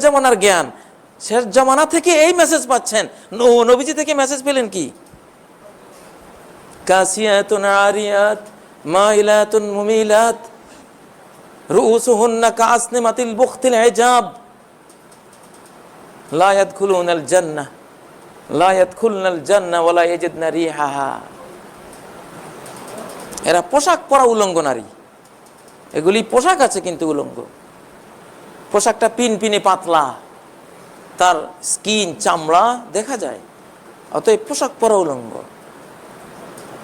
জামানার জ্ঞান, শেষ জামানা থেকে এই মেসেজ পাচ্ছেন। নবীজি থেকে মেসেজ পেলেন কি? কাসিয়াতুন আরিয়াত মাইলাতুন মুমিলাত রুউসুহুন্না কাসনিমাতিল বুখতিল হিজাব লা ইয়াদখুলুনাল জান্নাহ লা ইয়াদখুলনাল জান্নাহ ওয়া লা ইয়াজিদনা রিহাহা। এরা পোশাক পরা উলঙ্গ নারী, এগুলি পোশাক আছে কিন্তু উলঙ্গ। পোশাকটা পিনপিনে পাতলা, তার স্কিন চামড়া দেখা যায়, অতএব পোশাক পরা উলঙ্গ।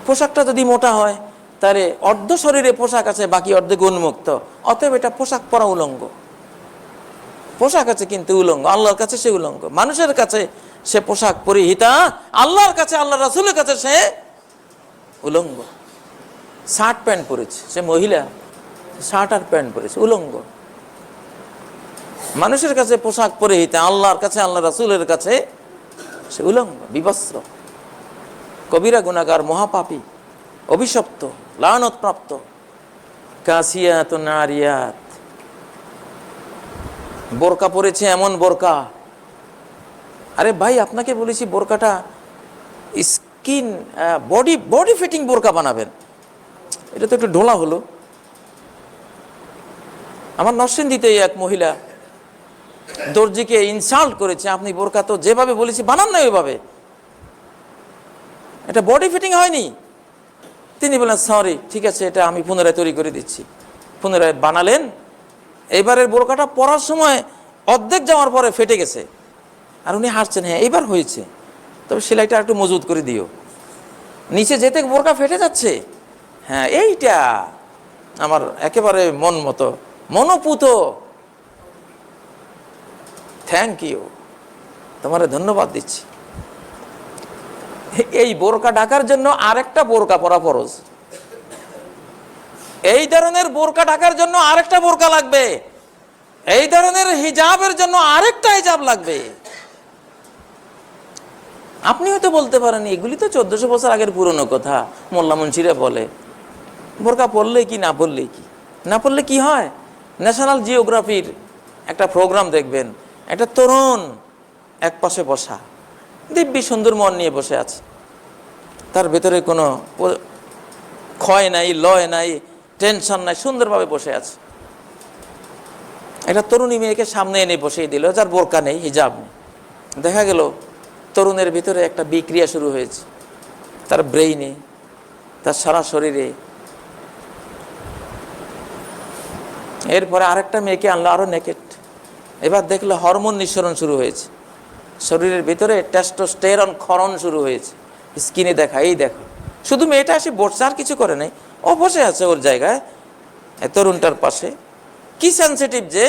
পোশাকটা যদি মোটা হয় তাহলে অর্ধ শরীরে পোশাক আছে, বাকি অর্ধেক উন্মুক্ত, অতএব এটা পোশাক পরা উলঙ্গ। পোশাক আছে কিন্তু উলঙ্গ, আল্লাহর কাছে সে উলঙ্গ। মানুষের কাছে সে পোশাক পরিহিতা, আল্লাহর কাছে, আল্লাহ রাসূলের কাছে সে উলঙ্গ। শার্ট প্যান্ট পরেছে, সে মহিলা, শার্ট আর প্যান্ট পরেছে, উলঙ্গ। মানুষের কাছে পোশাক পরিহিতা, আল্লাহর কাছে, আল্লাহ রাসূলের কাছে সে উলঙ্গ, বিবস্ত্র, কবিরা গুনাহগার, মহাপাপী, অভিশপ্ত, লানত প্রাপ্ত। কাসিয়াতুন আরিয়াত, বোরকা পরেছে, এমন বোরকা। আরে ভাই, আপনাকে বলেছি বোরকাটা স্কিন বডি ফিটিং বোরকা বানাবেন, এটা তো একটু ঢোলা হলো। আমার নরসিংদীতে এক মহিলা দর্জিকে ইনসাল্ট করেছে, আপনি বোরকা তো যেভাবে বলেছি বানান না ওইভাবে, এটা বডি ফিটিং হয়নি। তিনি বললেন সরি, ঠিক আছে, এটা আমি পুনরায় তৈরি করে দিচ্ছি। পুনরায় বানালেন। এইবারের বোরকাটা পরার সময় অর্ধেক যাওয়ার পরে ফেটে গেছে, আর উনি হাসছেন, হ্যাঁ এইবার হয়েছে, তবে সেলাইটা একটু মজবুত করে দিও। নিচে যেতে বোরকা ফেটে যাচ্ছে। হ্যাঁ, এইটা আমার একেবারে মন মতো, মনোপুত। থ্যাংক ইউ, তোমারে ধন্যবাদ দিচ্ছি। এই বোরকা ঢাকার জন্য আরেকটা বোরকা পরা ফরজ। এই ধরনের বোরকা ঢাকার জন্য আরেকটা বোরকা লাগবে, এই ধরনের হিজাবের জন্য আরেকটা হিজাব লাগবে। আপনি হয়তো বলতে পারেন এগুলি তো 1400 বছর আগের পুরনো কথা, মোল্লা মুন্সিরা বলে। বোরকা পরলে কি, না পরলে কি, না পরলে কি হয়? ন্যাশনাল জিওগ্রাফির একটা প্রোগ্রাম দেখবেন, একটা তরুণ এক পাশে বসা, দিব্যি সুন্দর মন নিয়ে বসে আছে, তার ভেতরে কোনো ক্ষয় নাই, লয় নাই, টেনশন নাই, সুন্দরভাবে বসে আছে। একটা তরুণী মেয়েকে সামনে এনে বসিয়ে দিল, যার বোরকা নেই, হিজাব নেই। দেখা গেল তরুণের ভিতরে একটা বিক্রিয়া শুরু হয়েছে, তার ব্রেইনে, তার সারা শরীরে। এরপরে আরেকটা মেয়েকে আনলো, আরো নেকেট। এবার দেখলো হরমোন নিঃসরণ শুরু হয়েছে, শরীরের ভিতরে টেস্টোস্টেরন ক্ষরণ শুরু হয়েছে। স্কিনে দেখা, এই দেখো। শুধু মেয়েটা এসে বসছে, আর কিছু করে নাই, ও বসে আছে ওর জায়গায় তরুণটার পাশে। কি সেন্সিটিভ যে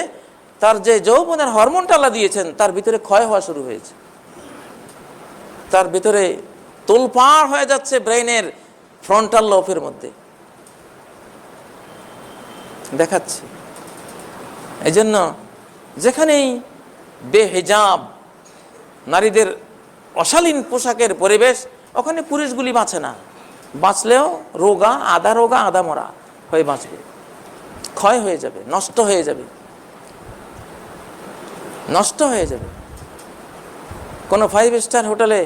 তার যে যৌবনের হরমোনটা আল্লাহ দিয়েছেন, তার ভিতরে ক্ষয় হওয়া শুরু হয়েছে, তার ভিতরে তোলপাড় হয়ে যাচ্ছে ব্রেইনের ফ্রন্টাল লোবের মধ্যে দেখাচ্ছে। এই জন্য যেখানেই বেহিজাব নারীদের অশালীন পোশাকের পরিবেশ, ওখানে পুরুষগুলি বাঁচে না। বাঁচলেও রোগা, আধা রোগা আধা মরা হয়ে বাঁচবে, ক্ষয় হয়ে যাবে, নষ্ট হয়ে যাবে, নষ্ট হয়ে যাবে। কোনো 5 স্টার হোটেলে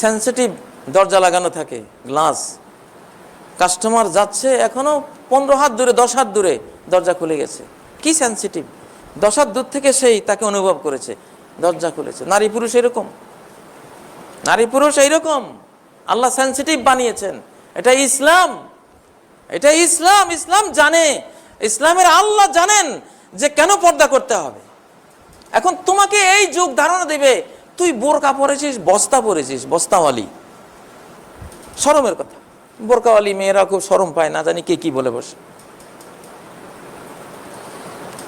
সেন্সিটিভ দরজা লাগানো থাকে, গ্লাস। কাস্টমার যাচ্ছে, এখনো 15 হাত দূরে, 10 হাত দূরে দরজা খুলে গেছে। কি সেন্সিটিভ, 10 হাত দূর থেকে সেই তাকে অনুভব করেছে, দরজা খুলেছে। নারী পুরুষ এরকম, নারী পুরুষ এইরকম আল্লাহ সেন্সিটিভ বানিয়েছেন। এটা ইসলাম, এটা ইসলাম। ইসলাম জানে, ইসলামের আল্লাহ জানেন যে কেন পর্দা করতে হবে। এখন তোমাকে এই যুগ ধারণা দেবে, তুই বোরকা পরেছিস, বস্তা পরেছিস, বস্তাওয়ালি। শরমের কথা, বোরকাওয়ালি মেয়েরা খুব শরম পায়, না জানি কে কি বলে বসে।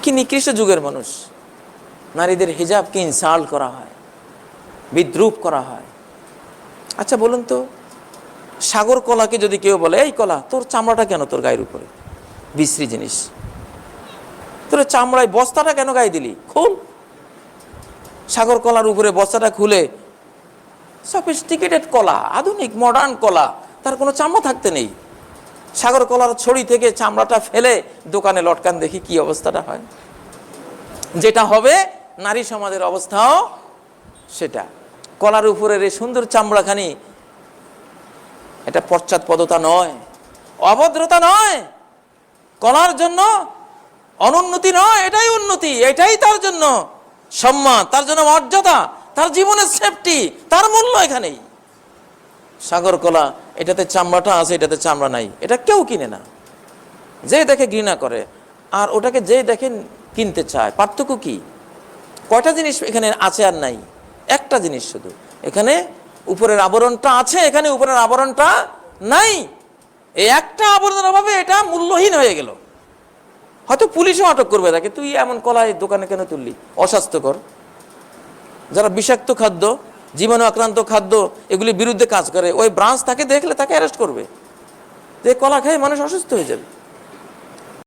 কি নিকৃষ্ট যুগের মানুষ। নারীদের হিজাবকে ইনসাল্ট করা হয়, বিদ্রুপ করা হয়। আচ্ছা বলুন তো, সাগর কলাকে যদি কেউ বলে, এই কলা, তোর চামড়াটা কেন তোর গায়ের উপরে, বিশ্রী জিনিস, তোর চামড়ায় বস্তাটা কেন গায়ে দিলি, খুল। সাগর কলার উপরে বস্তাটা খুলে, সফিস্টিকেটেড কলা, আধুনিক মডার্ন কলা, তার কোনো চামড়া থাকতে নেই। সাগর কলার ছড়ি থেকে চামড়াটা ফেলে দোকানে লটকান, দেখি কি অবস্থাটা হয়। যেটা হবে নারী সমাজের অবস্থাও সেটা। কলার উপরের এই সুন্দর চামড়াখানি, এটা পশ্চাৎপদতা নয়, অভদ্রতা নয়, কলার জন্য অনুন্নতি নয়, এটাই উন্নতি, এটাই তার জন্য সম্মান, তার জন্য মর্যাদা, তার জীবনের সেফটি, তার মূল্য এখানেই। সাগর কলা, এটাতে চামড়াটা আছে, এটাতে চামড়া নাই, এটা কেউ কিনে না। যে দেখে ঘৃণা করে, আর ওটাকে যে দেখে কিনতে চায়। পার্থক্য কি? কয়টা জিনিস এখানে আছে আর নাই? একটা জিনিস শুধু, এখানে উপরের আবরণটা আছে, এখানে উপরের আবরণটা নাই। এই একটা আবরণের অভাবে এটা মূল্যহীন হয়ে গেল। হয়তো পুলিশও আটক করবে তাকে, তুই এমন কলাই দোকানে কেন তুললি, অস্বাস্থ্যকর। যারা বিষাক্ত খাদ্য, জীবাণু আক্রান্ত খাদ্য, এগুলির বিরুদ্ধে কাজ করে, ওই ব্রাঞ্চ তাকে দেখলে তাকে অ্যারেস্ট করবে। কলা খেয়ে মানুষ অসুস্থ হয়ে যাবে।